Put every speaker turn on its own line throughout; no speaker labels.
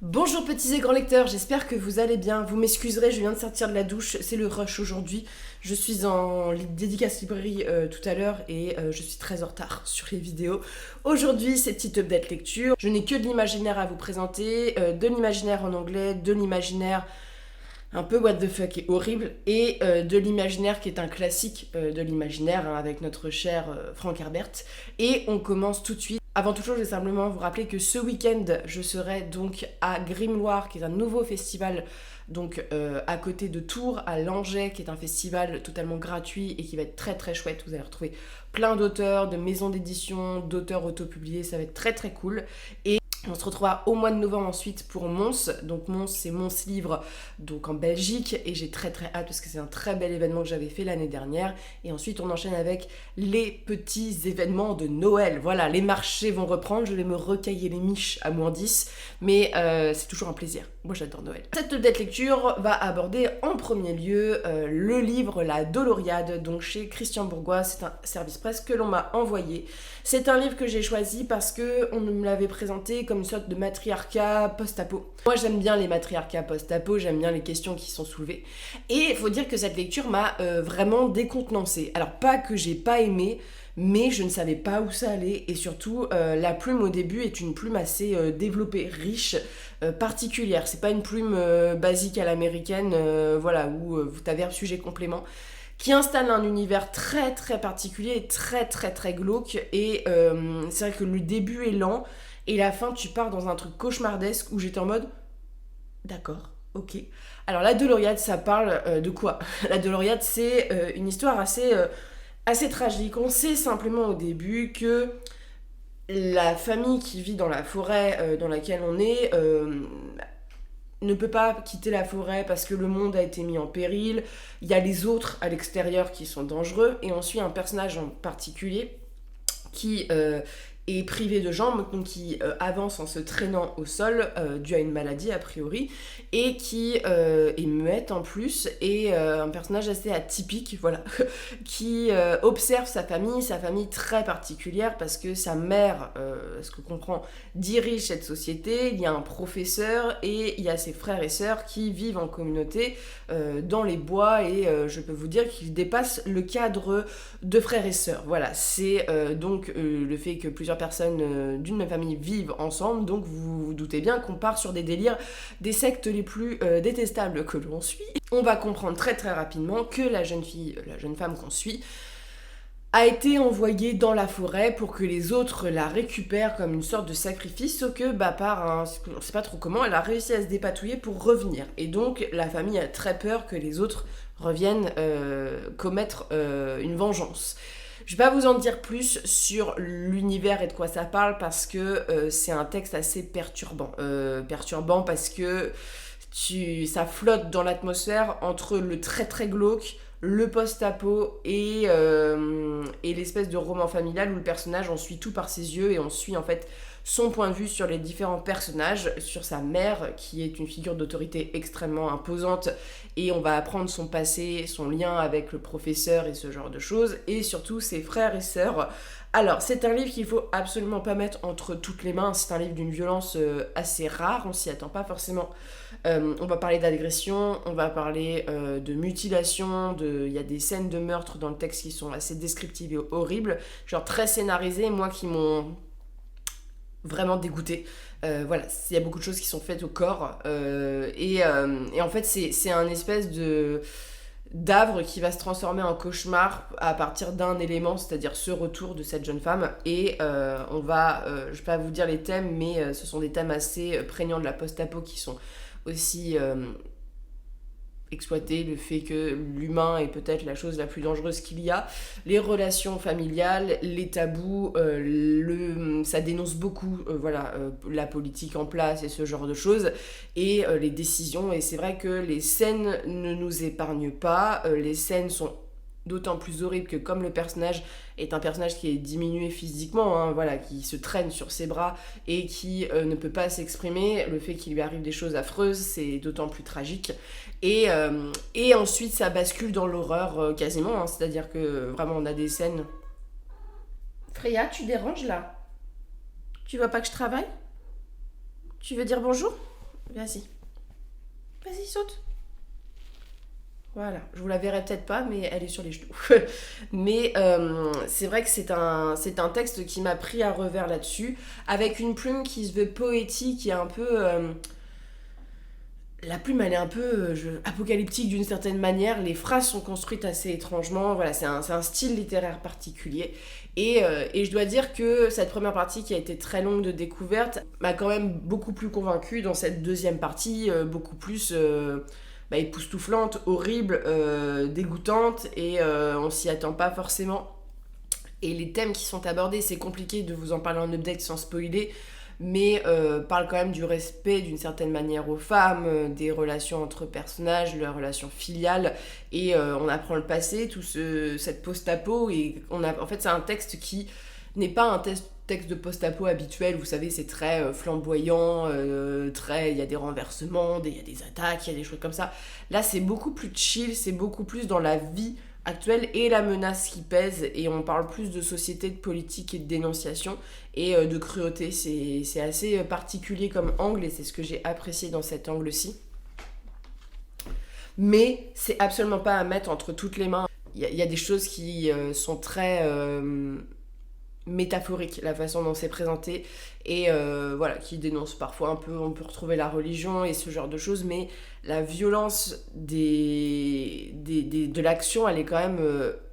Bonjour petits et grands lecteurs, j'espère que vous allez bien. Vous m'excuserez, je viens de sortir de la douche, c'est le rush aujourd'hui. Je suis en dédicace librairie tout à l'heure et je suis très en retard sur les vidéos. Aujourd'hui, c'est petite update lecture. Je n'ai que de l'imaginaire à vous présenter, de l'imaginaire en anglais, de l'imaginaire un peu what the fuck et horrible, et de l'imaginaire qui est un classique de l'imaginaire hein, avec notre cher Frank Herbert. Et on commence tout de suite. Avant toute chose, je vais simplement vous rappeler que ce week-end, je serai donc à Grimoire, qui est un nouveau festival donc à côté de Tours, à Langeais, qui est un festival totalement gratuit et qui va être très très chouette. Vous allez retrouver plein d'auteurs, de maisons d'édition, d'auteurs autopubliés, ça va être très très cool. Et on se retrouvera au mois de novembre ensuite pour Mons. Donc Mons, c'est Mons Livre, donc en Belgique. Et j'ai très très hâte parce que c'est un très bel événement que j'avais fait l'année dernière. Et ensuite, on enchaîne avec les petits événements de Noël. Voilà, les marchés vont reprendre. Je vais me recailler les miches à -10. Mais c'est toujours un plaisir. Moi, j'adore Noël. Cette dette lecture va aborder en premier lieu le livre La Doloriade, donc chez Christian Bourgois. C'est un service presse que l'on m'a envoyé. C'est un livre que j'ai choisi parce qu'on me l'avait présenté comme une sorte de matriarcat post-apo. Moi j'aime bien les matriarcats post-apo, j'aime bien les questions qui sont soulevées. Et il faut dire que cette lecture m'a vraiment décontenancée. Alors pas que j'ai pas aimé, mais je ne savais pas où ça allait. Et surtout, la plume au début est une plume assez développée, riche, particulière. C'est pas une plume basique à l'américaine, voilà, où vous avez un sujet complément qui installe un univers très très particulier et très très très glauque. Et c'est vrai que le début est lent et la fin tu pars dans un truc cauchemardesque où j'étais en mode d'accord, ok. Alors la Doloriade, ça parle de quoi? La Doloriade, c'est une histoire assez tragique. On sait simplement au début que la famille qui vit dans la forêt dans laquelle on est ne peut pas quitter la forêt parce que le monde a été mis en péril. Il y a les autres à l'extérieur qui sont dangereux. Et on suit un personnage en particulier qui est privé de jambes, donc qui avance en se traînant au sol, dû à une maladie a priori, et qui est muette en plus, et un personnage assez atypique, voilà, qui observe sa famille très particulière, parce que sa mère, ce que comprend, dirige cette société, il y a un professeur, et il y a ses frères et sœurs qui vivent en communauté dans les bois, et je peux vous dire qu'ils dépassent le cadre de frères et sœurs. Voilà, c'est donc le fait que plusieurs personnes d'une même famille vivent ensemble, donc vous vous doutez bien qu'on part sur des délires des sectes les plus détestables que l'on suit. On va comprendre très très rapidement que la jeune femme qu'on suit a été envoyée dans la forêt pour que les autres la récupèrent comme une sorte de sacrifice, sauf que on sait pas trop comment, elle a réussi à se dépatouiller pour revenir. Et donc la famille a très peur que les autres reviennent commettre une vengeance. Je vais pas vous en dire plus sur l'univers et de quoi ça parle parce que c'est un texte assez perturbant. Perturbant parce que ça flotte dans l'atmosphère entre le très très glauque, le post-apo et l'espèce de roman familial où le personnage, on suit tout par ses yeux et on suit en fait son point de vue sur les différents personnages, sur sa mère qui est une figure d'autorité extrêmement imposante et on va apprendre son passé, son lien avec le professeur et ce genre de choses, et surtout ses frères et sœurs. Alors c'est un livre qu'il faut absolument pas mettre entre toutes les mains, c'est un livre d'une violence assez rare, on s'y attend pas forcément. On va parler d'agression, on va parler de mutilation, il y a des scènes de meurtre dans le texte qui sont assez descriptives et horribles, genre très scénarisées, moi qui m'ont vraiment dégoûtée. Voilà, il y a beaucoup de choses qui sont faites au corps et en fait c'est un espèce d'havre qui va se transformer en cauchemar à partir d'un élément, c'est-à-dire ce retour de cette jeune femme. Et je vais pas vous dire les thèmes, mais ce sont des thèmes assez prégnants de la post-apo qui sont aussi exploiter le fait que l'humain est peut-être la chose la plus dangereuse qu'il y a, les relations familiales, les tabous, ça dénonce beaucoup la politique en place et ce genre de choses, et les décisions, et c'est vrai que les scènes ne nous épargnent pas, les scènes sont d'autant plus horrible que comme le personnage est un personnage qui est diminué physiquement, hein, voilà, qui se traîne sur ses bras et qui ne peut pas s'exprimer, le fait qu'il lui arrive des choses affreuses, c'est d'autant plus tragique. Et ensuite ça bascule dans l'horreur quasiment, hein, c'est-à-dire que vraiment on a des scènes... Freya, tu déranges là? Tu vois pas que je travaille? Tu veux dire bonjour? Vas-y. Vas-y, saute. Voilà, je vous la verrai peut-être pas, mais elle est sur les genoux. Mais c'est vrai que c'est un texte qui m'a pris à revers là-dessus, avec une plume qui se veut poétique et un peu... la plume, elle est un peu apocalyptique d'une certaine manière. Les phrases sont construites assez étrangement. Voilà, c'est un style littéraire particulier. Et je dois dire que cette première partie, qui a été très longue de découverte, m'a quand même beaucoup plus convaincue dans cette deuxième partie, beaucoup plus époustouflante, horrible, dégoûtante, et on s'y attend pas forcément. Et les thèmes qui sont abordés, c'est compliqué de vous en parler en update sans spoiler, mais parle quand même du respect d'une certaine manière aux femmes, des relations entre personnages, leurs relations filiales, et on apprend le passé, cette post-apo, et en fait c'est un texte qui n'est pas un texte de post-apo habituel, vous savez, c'est très flamboyant, il y a des renversements, il y a des attaques, il y a des choses comme ça. Là c'est beaucoup plus chill, c'est beaucoup plus dans la vie actuelle et la menace qui pèse, et on parle plus de société, de politique et de dénonciation et de cruauté. C'est assez particulier comme angle, et c'est ce que j'ai apprécié dans cet angle-ci. Mais c'est absolument pas à mettre entre toutes les mains. Il y a des choses qui sont très métaphoriques, la façon dont c'est présenté, et voilà, qui dénoncent parfois un peu, on peut retrouver la religion et ce genre de choses, mais la violence de l'action, elle est quand même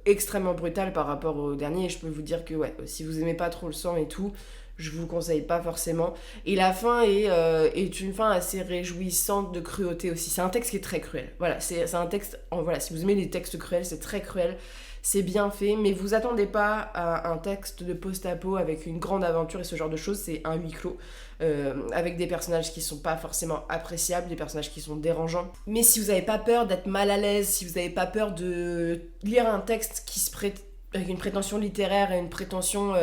extrêmement brutale par rapport au dernier, et je peux vous dire que ouais, si vous aimez pas trop le sang et tout, je vous conseille pas forcément. Et la fin est une fin assez réjouissante de cruauté aussi. C'est un texte qui est très cruel. Voilà, c'est un texte... Voilà, si vous aimez les textes cruels, c'est très cruel. C'est bien fait, mais vous attendez pas à un texte de post-apo avec une grande aventure et ce genre de choses. C'est un huis clos, avec des personnages qui sont pas forcément appréciables, des personnages qui sont dérangeants. Mais si vous avez pas peur d'être mal à l'aise, si vous avez pas peur de lire un texte qui se prête avec une prétention littéraire et une prétention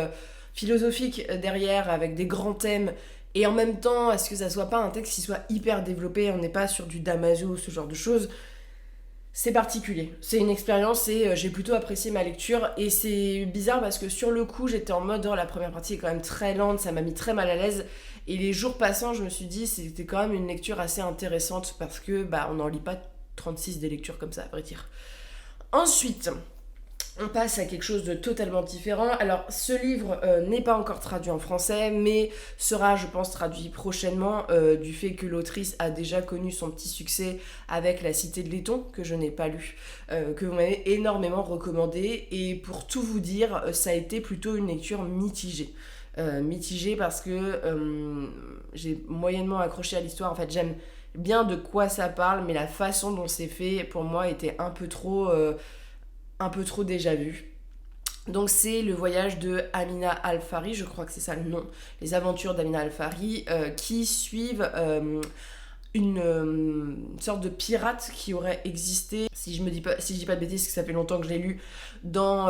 philosophique derrière, avec des grands thèmes, et en même temps, est-ce que ça soit pas un texte qui soit hyper développé, on n'est pas sur du Damasio, ce genre de choses, c'est particulier. C'est une expérience, et j'ai plutôt apprécié ma lecture, et c'est bizarre parce que sur le coup, j'étais en mode, oh, la première partie est quand même très lente, ça m'a mis très mal à l'aise, et les jours passant, je me suis dit, c'était quand même une lecture assez intéressante, parce que, on n'en lit pas 36 des lectures comme ça, à vrai dire. Ensuite... on passe à quelque chose de totalement différent. Alors, ce livre n'est pas encore traduit en français, mais sera, je pense, traduit prochainement, du fait que l'autrice a déjà connu son petit succès avec La Cité de Laiton, que je n'ai pas lu, que vous m'avez énormément recommandé. Et pour tout vous dire, ça a été plutôt une lecture mitigée. Mitigée parce que j'ai moyennement accroché à l'histoire. En fait, j'aime bien de quoi ça parle, mais la façon dont c'est fait, pour moi, était un peu trop déjà vu. Donc c'est le voyage de Amina Al-Fari, je crois que c'est ça le nom, les aventures d'Amina Al-Fari, qui suivent une sorte de pirate qui aurait existé, si je dis pas de bêtises, parce que ça fait longtemps que je l'ai lu, dans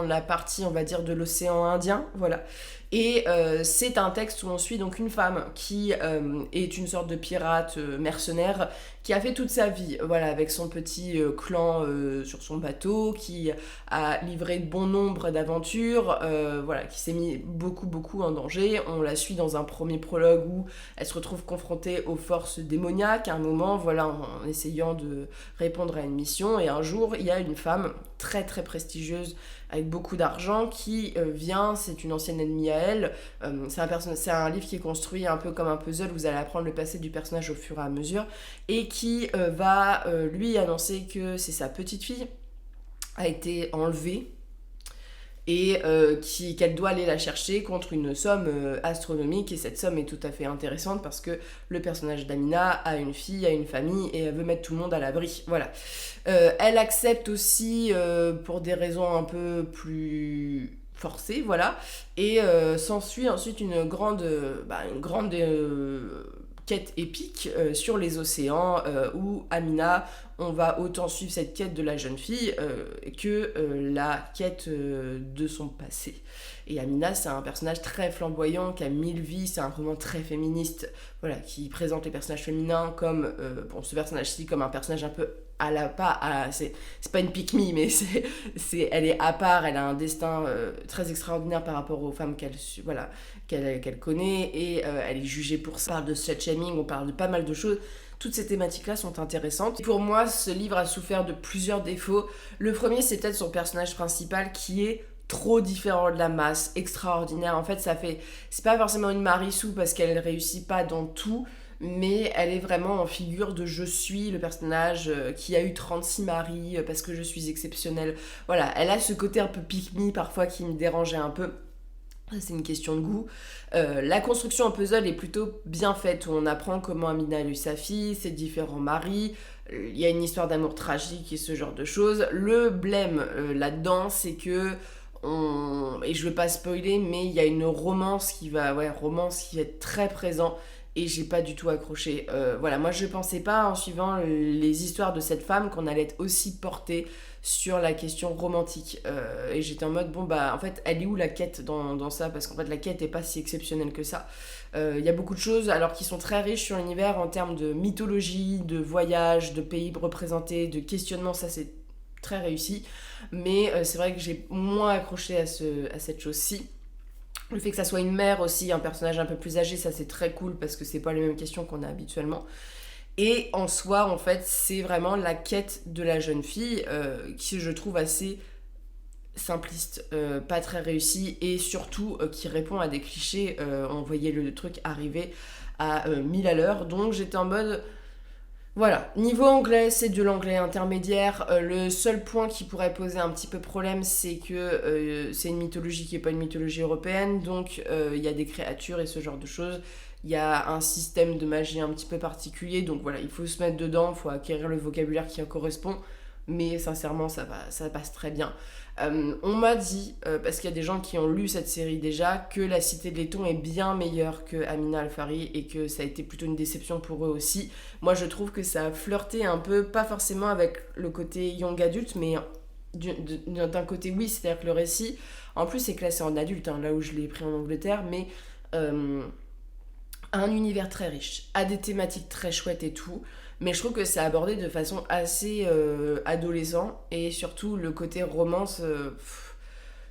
la partie, on va dire, de l'océan Indien, voilà. Et c'est un texte où on suit donc une femme qui est une sorte de pirate mercenaire, qui a fait toute sa vie, voilà, avec son petit clan sur son bateau, qui a livré bon nombre d'aventures, voilà, qui s'est mis beaucoup en danger. On la suit dans un premier prologue où elle se retrouve confrontée aux forces démoniaques à un moment, voilà, en essayant de répondre à une mission, et un jour il y a une femme très prestigieuse avec beaucoup d'argent qui vient, c'est une ancienne ennemie à elle, c'est un livre qui est construit un peu comme un puzzle, vous allez apprendre le passé du personnage au fur et à mesure, et qui va lui annoncer que c'est sa petite fille a été enlevée, et qu'elle doit aller la chercher contre une somme astronomique, et cette somme est tout à fait intéressante parce que le personnage d'Amina a une fille, a une famille, et elle veut mettre tout le monde à l'abri, voilà. Elle accepte aussi pour des raisons un peu plus forcées, voilà, et s'ensuit ensuite une grande quête épique sur les océans, où Amina, on va autant suivre cette quête de la jeune fille que la quête de son passé. Et Amina, c'est un personnage très flamboyant, qui a 1000 vies, c'est un roman très féministe, voilà, qui présente les personnages féminins comme, ce personnage-ci, comme un personnage un peu c'est pas une pick-me, mais elle est à part, elle a un destin très extraordinaire par rapport aux femmes qu'elle connaît, et elle est jugée pour ça. On parle de slut-shaming, on parle de pas mal de choses. Toutes ces thématiques-là sont intéressantes. Pour moi, ce livre a souffert de plusieurs défauts. Le premier, c'est peut-être son personnage principal qui est trop différent de la masse, extraordinaire. En fait, c'est pas forcément une Marissou parce qu'elle réussit pas dans tout, mais elle est vraiment en figure de je suis le personnage qui a eu 36 maris parce que je suis exceptionnelle. Voilà, elle a ce côté un peu pick-me parfois qui me dérangeait un peu. C'est une question de goût. La construction en puzzle est plutôt bien faite, où on apprend comment Amina a eu sa fille, ses différents maris, il y a une histoire d'amour tragique et ce genre de choses. Le blême là-dedans, c'est que et je veux pas spoiler, mais il y a une romance qui va être très présent, et j'ai pas du tout accroché. Voilà, moi je pensais pas en suivant les histoires de cette femme qu'on allait être aussi porté sur la question romantique. Et j'étais en mode, en fait, elle est où la quête dans ça? Parce qu'en fait, la quête est pas si exceptionnelle que ça. Il y a beaucoup de choses, alors qui sont très riches sur l'univers en termes de mythologie, de voyage, de pays représentés, de questionnement, ça c'est très réussi. Mais c'est vrai que j'ai moins accroché à cette chose-ci. Le fait que ça soit une mère aussi, un personnage un peu plus âgé, ça c'est très cool parce que c'est pas les mêmes questions qu'on a habituellement. Et en soi, en fait, c'est vraiment la quête de la jeune fille qui je trouve assez simpliste, pas très réussie, et surtout qui répond à des clichés. On voyait le truc arriver à 1000 à l'heure, donc j'étais en mode... Voilà, niveau anglais, c'est de l'anglais intermédiaire. Le seul point qui pourrait poser un petit peu problème, c'est que c'est une mythologie qui n'est pas une mythologie européenne, donc il y a des créatures et ce genre de choses. Il y a un système de magie un petit peu particulier, donc voilà, il faut se mettre dedans, il faut acquérir le vocabulaire qui en correspond, mais sincèrement, ça passe très bien. On m'a dit, parce qu'il y a des gens qui ont lu cette série déjà, que La Cité de Laiton est bien meilleure que Amina Alfari et que ça a été plutôt une déception pour eux aussi. Moi, je trouve que ça a flirté un peu, pas forcément avec le côté young adulte, mais d'un côté oui, c'est-à-dire que le récit, en plus, c'est classé en adulte, là où je l'ai pris en Angleterre, mais a un univers très riche, a des thématiques très chouettes et tout. Mais je trouve que c'est abordé de façon assez adolescent, et surtout le côté romance,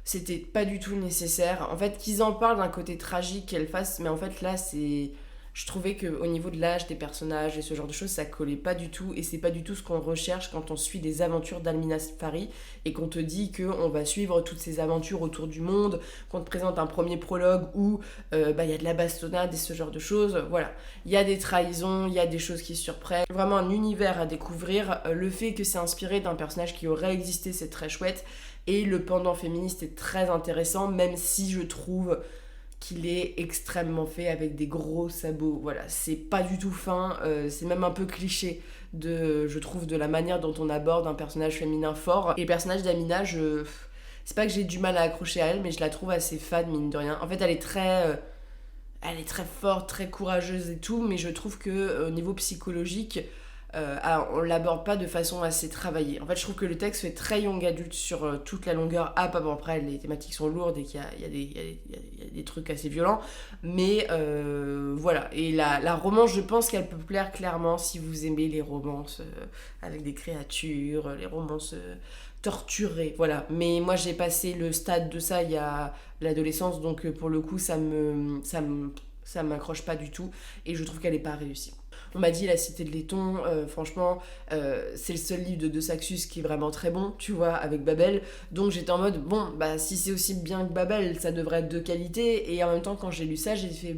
c'était pas du tout nécessaire. En fait, qu'ils en parlent d'un côté tragique, qu'elle fasse, mais en fait là, je trouvais qu'au niveau de l'âge des personnages et ce genre de choses, ça collait pas du tout, et c'est pas du tout ce qu'on recherche quand on suit les aventures d'Amina Alfari et qu'on te dit qu'on va suivre toutes ces aventures autour du monde, qu'on te présente un premier prologue où y a de la bastonnade et ce genre de choses. Voilà, il y a des trahisons, il y a des choses qui surprennent, vraiment un univers à découvrir. Le fait que c'est inspiré d'un personnage qui aurait existé, c'est très chouette, et le pendant féministe est très intéressant, même si je trouve qu'il est extrêmement fait avec des gros sabots. Voilà, c'est pas du tout fin, c'est même un peu cliché, je trouve, de la manière dont on aborde un personnage féminin fort. Et le personnage d'Amina, c'est pas que j'ai du mal à accrocher à elle, mais je la trouve assez fade, mine de rien. En fait, elle est très forte, très courageuse et tout, mais je trouve que au niveau psychologique, on l'aborde pas de façon assez travaillée. En fait, je trouve que le texte fait très young adulte sur toute la longueur. Après, les thématiques sont lourdes et qu'il y a des trucs assez violents. Mais voilà. Et la romance, je pense qu'elle peut plaire clairement si vous aimez les romances avec des créatures, les romances torturées. Voilà. Mais moi, j'ai passé le stade de ça il y a l'adolescence, donc pour le coup, ça m'accroche pas du tout. Et je trouve qu'elle est pas réussie. On m'a dit La Cité de Laiton, franchement, c'est le seul livre de Saxus qui est vraiment très bon, tu vois, avec Babel. Donc j'étais en mode, si c'est aussi bien que Babel, ça devrait être de qualité. Et en même temps, quand j'ai lu ça, j'ai fait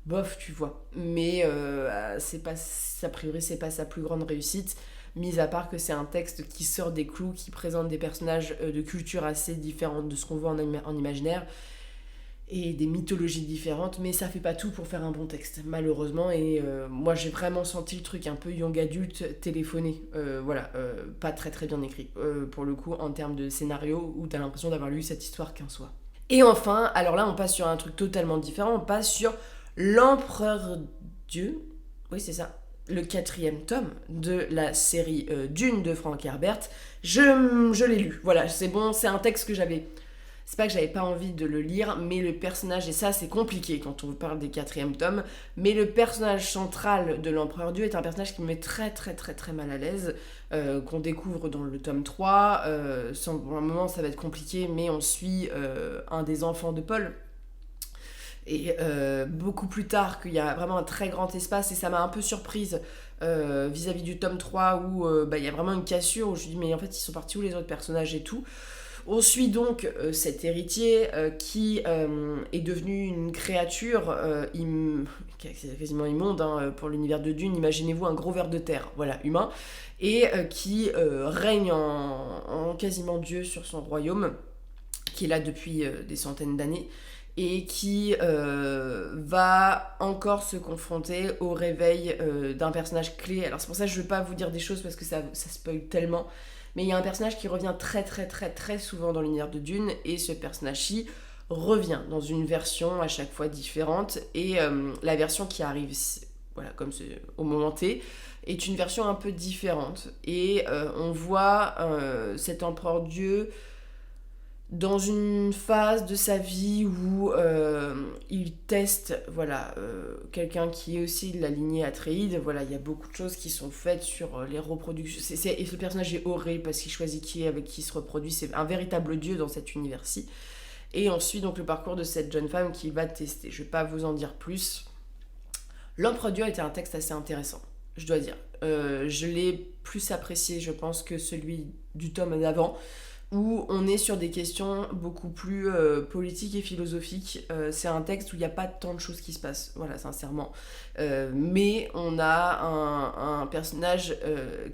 bof, tu vois. Mais a priori, c'est pas sa plus grande réussite, mis à part que c'est un texte qui sort des clous, qui présente des personnages de cultures assez différentes de ce qu'on voit en imaginaire, et des mythologies différentes, mais ça fait pas tout pour faire un bon texte, malheureusement. Et moi j'ai vraiment senti le truc un peu young adulte téléphoné, pas très très bien écrit, pour le coup, en termes de scénario, où t'as l'impression d'avoir lu cette histoire qu'un soir. Et enfin, alors là on passe sur un truc totalement différent, on passe sur l'Empereur Dieu, oui c'est ça, le 4e tome de la série Dune de Frank Herbert. Je l'ai lu, voilà, c'est bon, c'est un texte que j'avais... C'est pas que j'avais pas envie de le lire, mais le personnage, et ça c'est compliqué quand on parle des 4e tomes, mais le personnage central de l'Empereur Dieu est un personnage qui me met très très très très mal à l'aise, qu'on découvre dans le tome 3. Pour un moment ça va être compliqué, mais on suit un des enfants de Paul. Et beaucoup plus tard, qu'il y a vraiment un très grand espace, et ça m'a un peu surprise vis-à-vis du tome 3 où il y a vraiment une cassure, où je me dis mais en fait ils sont partis où les autres personnages et tout. On suit donc cet héritier qui est devenu une créature quasiment immonde pour l'univers de Dune. Imaginez-vous un gros ver de terre, voilà, humain, et qui règne en quasiment Dieu sur son royaume, qui est là depuis des centaines d'années, et qui va encore se confronter au réveil d'un personnage clé. Alors c'est pour ça que je ne veux pas vous dire des choses parce que ça spoil tellement. Mais il y a un personnage qui revient très très très très souvent dans l'univers de Dune, et ce personnage-ci revient dans une version à chaque fois différente, et la version qui arrive, voilà, comme au moment T, est une version un peu différente, et on voit cet empereur Dieu dans une phase de sa vie où il teste, voilà, quelqu'un qui est aussi de la lignée Atréide. Voilà, il y a beaucoup de choses qui sont faites sur les reproductions. Et le personnage est horrible parce qu'il choisit avec qui il se reproduit. C'est un véritable dieu dans cet univers-ci. Et on suit donc le parcours de cette jeune femme qui va tester. Je ne vais pas vous en dire plus. L'Empereur Dieu était un texte assez intéressant, je dois dire. Je l'ai plus apprécié, je pense, que celui du tome d'avant, où on est sur des questions beaucoup plus politiques et philosophiques. C'est un texte où il n'y a pas tant de choses qui se passent, voilà, sincèrement. Mais on a un personnage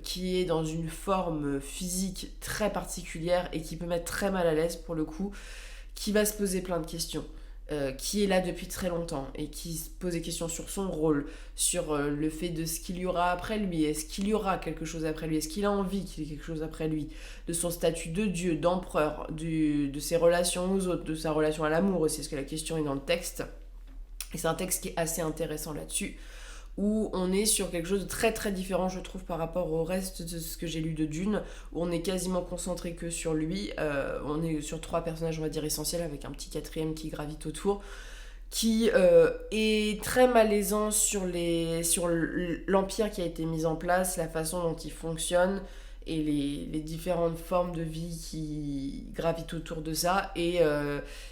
qui est dans une forme physique très particulière et qui peut mettre très mal à l'aise pour le coup, qui va se poser plein de questions. Qui est là depuis très longtemps et qui se pose des questions sur son rôle, sur le fait de ce qu'il y aura après lui, est-ce qu'il y aura quelque chose après lui, est-ce qu'il a envie qu'il y ait quelque chose après lui, de son statut de dieu, d'empereur, de ses relations aux autres, de sa relation à l'amour aussi, parce que la question est dans le texte. Et c'est un texte qui est assez intéressant là-dessus, où on est sur quelque chose de très très différent, je trouve, par rapport au reste de ce que j'ai lu de Dune, où on est quasiment concentré que sur lui. On est sur 3 personnages, on va dire, essentiels, avec un petit 4e qui gravite autour, qui est très malaisant sur l'empire qui a été mis en place, la façon dont il fonctionne, et les différentes formes de vie qui gravitent autour de ça. Et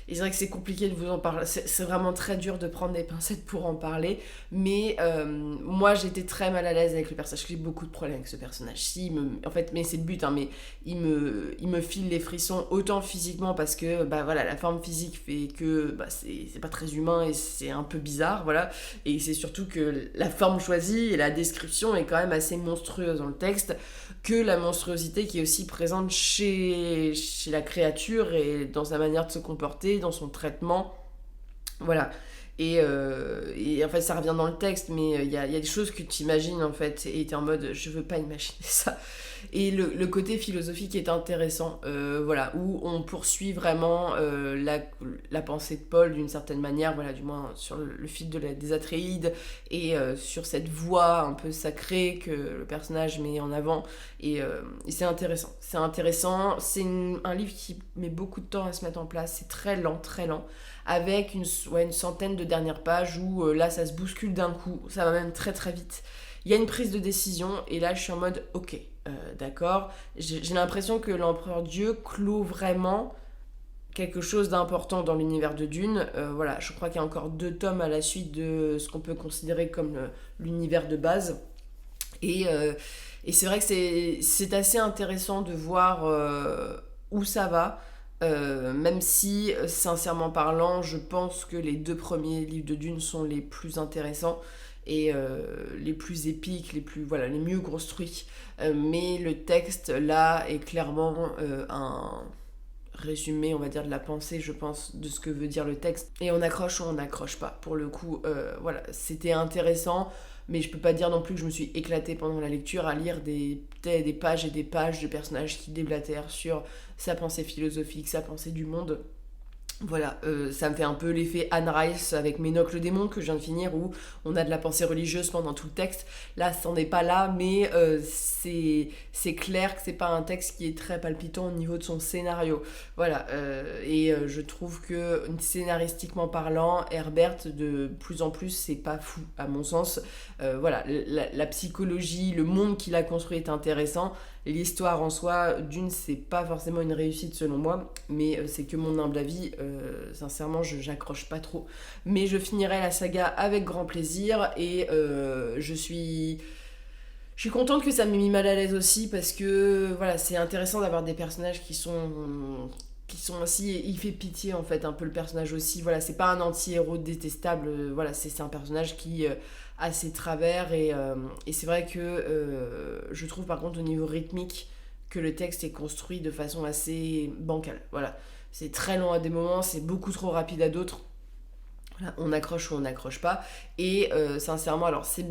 c'est vrai que c'est compliqué de vous en parler, c'est vraiment très dur de prendre des pincettes pour en parler, mais moi j'étais très mal à l'aise avec le personnage, j'ai beaucoup de problèmes avec ce personnage-ci, en fait, mais c'est le but, mais il me file les frissons, autant physiquement, parce que voilà, la forme physique fait que c'est pas très humain et c'est un peu bizarre, voilà, et c'est surtout que la forme choisie et la description est quand même assez monstrueuse dans le texte, que la monstruosité qui est aussi présente chez la créature et dans sa manière de se comporter, dans son traitement, voilà. Et en fait ça revient dans le texte, mais il y a des choses que tu imagines en fait, et t'es en mode je veux pas imaginer ça. Et le côté philosophique est intéressant, voilà, où on poursuit vraiment la pensée de Paul d'une certaine manière, voilà, du moins sur le fil des Atréides, et sur cette voix un peu sacrée que le personnage met en avant, et c'est intéressant. C'est un livre qui met beaucoup de temps à se mettre en place, c'est très lent, avec une centaine de dernières pages où là ça se bouscule d'un coup, ça va même très très vite. Il y a une prise de décision, et là je suis en mode ok, d'accord, j'ai l'impression que l'Empereur Dieu clôt vraiment quelque chose d'important dans l'univers de Dune. Voilà, je crois qu'il y a encore 2 tomes à la suite de ce qu'on peut considérer comme l'univers de base, et c'est vrai que c'est assez intéressant de voir où ça va. Même si, sincèrement parlant, je pense que les 2 premiers livres de Dune sont les plus intéressants et les plus épiques, les mieux construits. Mais le texte, là, est clairement un résumé, on va dire, de la pensée, je pense, de ce que veut dire le texte. Et on accroche ou on n'accroche pas. Pour le coup, voilà, c'était intéressant, mais je peux pas dire non plus que je me suis éclatée pendant la lecture à lire des pages et des pages de personnages qui déblatèrent sur sa pensée philosophique, sa pensée du monde. Voilà, ça me fait un peu l'effet Anne Rice avec Ménoc le démon que je viens de finir, où on a de la pensée religieuse pendant tout le texte. Là, c'en est pas là, mais c'est clair que c'est pas un texte qui est très palpitant au niveau de son scénario. Voilà, je trouve que scénaristiquement parlant, Herbert, de plus en plus, c'est pas fou, à mon sens. Voilà, la psychologie, le monde qu'il a construit est intéressant. L'histoire en soi, d'une, c'est pas forcément une réussite selon moi, mais c'est que mon humble avis. Sincèrement, j'accroche pas trop. Mais je finirai la saga avec grand plaisir et je suis contente que ça m'ait mis mal à l'aise aussi parce que voilà, c'est intéressant d'avoir des personnages qui sont aussi, il fait pitié en fait un peu le personnage aussi, voilà, c'est pas un anti-héros détestable, voilà, c'est un personnage qui a ses travers et c'est vrai que je trouve par contre au niveau rythmique que le texte est construit de façon assez bancale, voilà, c'est très long à des moments, c'est beaucoup trop rapide à d'autres. Voilà, on accroche ou on n'accroche pas et sincèrement alors c'est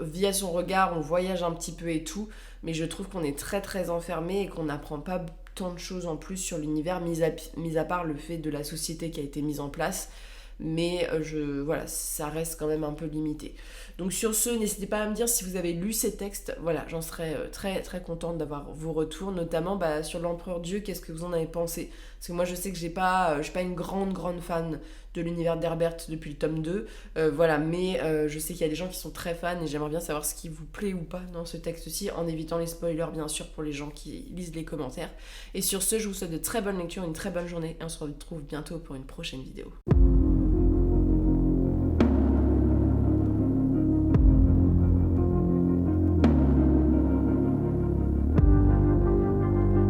via son regard on voyage un petit peu et tout, mais je trouve qu'on est très très enfermé et qu'on n'apprend pas tant de choses en plus sur l'univers, mis à part le fait de la société qui a été mise en place. Mais voilà, ça reste quand même un peu limité. Donc sur ce, n'hésitez pas à me dire si vous avez lu ces textes. Voilà, j'en serais très très contente d'avoir vos retours, notamment sur l'Empereur Dieu. Qu'est-ce que vous en avez pensé? Parce que moi je sais que je suis pas une grande fan de l'univers d'Herbert depuis le tome 2. Voilà, mais je sais qu'il y a des gens qui sont très fans et j'aimerais bien savoir ce qui vous plaît ou pas dans ce texte-ci, en évitant les spoilers bien sûr pour les gens qui lisent les commentaires. Et sur ce, je vous souhaite de très bonnes lectures, une très bonne journée et on se retrouve bientôt pour une prochaine vidéo.